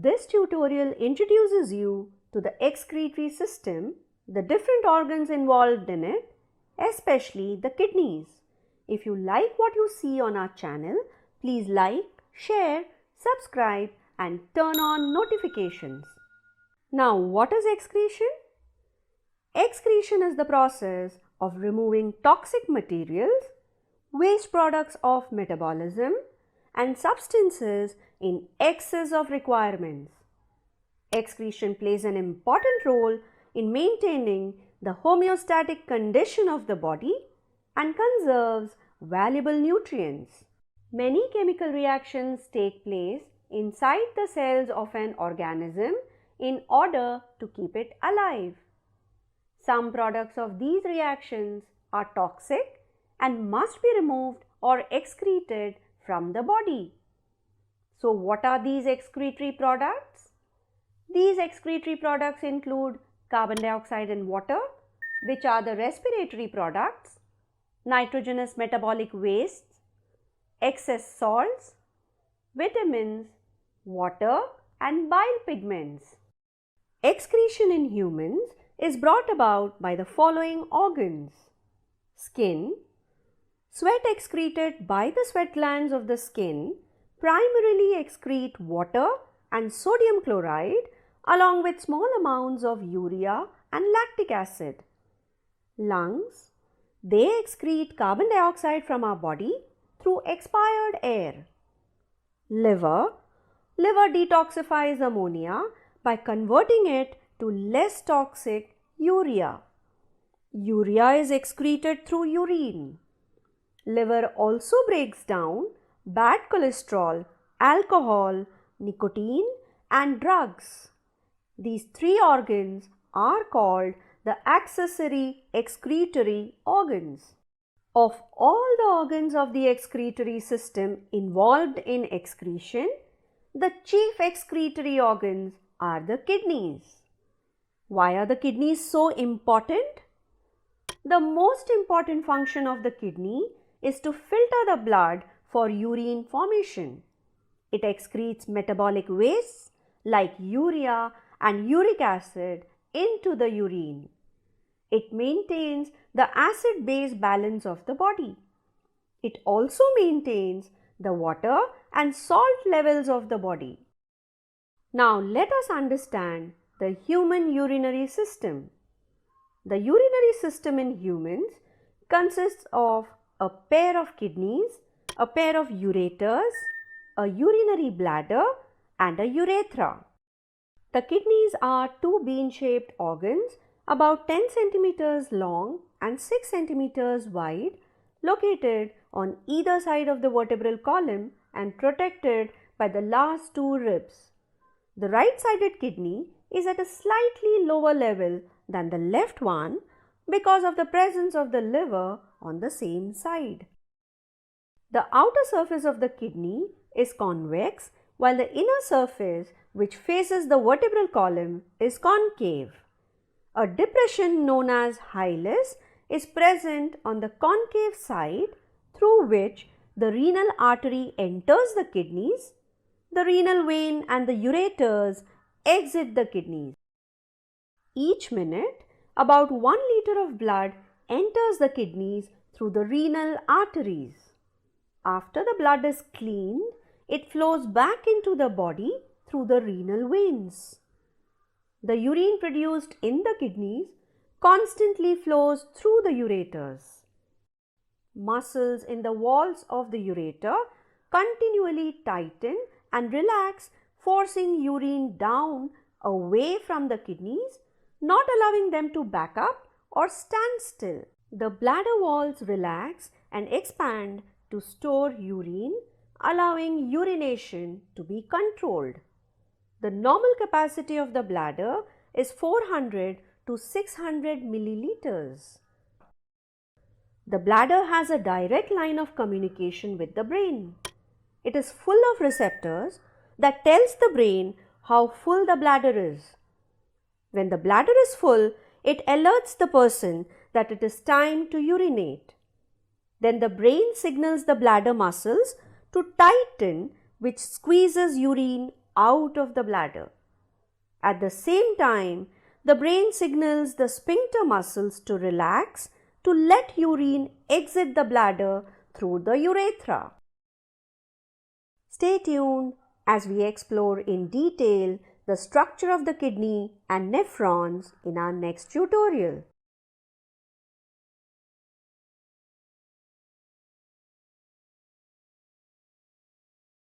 This tutorial introduces you to the excretory system, the different organs involved in it, especially the kidneys. If you like what you see on our channel, please like, share, subscribe and turn on notifications. Now, what is excretion? Excretion is the process of removing toxic materials, waste products of metabolism and substances in excess of requirements. Excretion plays an important role in maintaining the homeostatic condition of the body and conserves valuable nutrients. Many chemical reactions take place inside the cells of an organism in order to keep it alive. Some products of these reactions are toxic and must be removed or excreted from the body. So, what are these excretory products? These excretory products include carbon dioxide and water, which are the respiratory products, nitrogenous metabolic wastes, excess salts, vitamins, water and bile pigments. Excretion in humans is brought about by the following organs: skin. Sweat excreted by the sweat glands of the skin primarily excrete water and sodium chloride along with small amounts of urea and lactic acid. Lungs. They excrete carbon dioxide from our body through expired air. Liver. Liver detoxifies ammonia by converting it to less toxic urea. Urea is excreted through urine. Liver also breaks down bad cholesterol, alcohol, nicotine and drugs. These three organs are called the accessory excretory organs. Of all the organs of the excretory system involved in excretion, the chief excretory organs are the kidneys. Why are the kidneys so important? The most important function of the kidney is to filter the blood for urine formation. It excretes metabolic wastes like urea and uric acid into the urine. It maintains the acid-base balance of the body. It also maintains the water and salt levels of the body. Now let us understand the human urinary system. The urinary system in humans consists of a pair of kidneys, a pair of ureters, a urinary bladder and a urethra. The kidneys are two bean-shaped organs about 10 centimeters long and 6 centimeters wide, located on either side of the vertebral column and protected by the last two ribs. The right-sided kidney is at a slightly lower level than the left one because of the presence of the liver on the same side. The outer surface of the kidney is convex while the inner surface, which faces the vertebral column, is concave. A depression known as hilus is present on the concave side through which the renal artery enters the kidneys. The renal vein and the ureters exit the kidneys. Each minute, about 1 liter of blood enters the kidneys through the renal arteries. After the blood is cleaned, it flows back into the body through the renal veins. The urine produced in the kidneys constantly flows through the ureters. Muscles in the walls of the ureter continually tighten and relax, forcing urine down away from the kidneys, not allowing them to back up or stand still. The bladder walls relax and expand to store urine, allowing urination to be controlled. The normal capacity of the bladder is 400 to 600 milliliters. The bladder has a direct line of communication with the brain. It is full of receptors that tells the brain how full the bladder is. When the bladder is full, it alerts the person that it is time to urinate. Then the brain signals the bladder muscles to tighten, which squeezes urine out of the bladder. At the same time, the brain signals the sphincter muscles to relax to let urine exit the bladder through the urethra. Stay tuned as we explore in detail the structure of the kidney and nephrons in our next tutorial.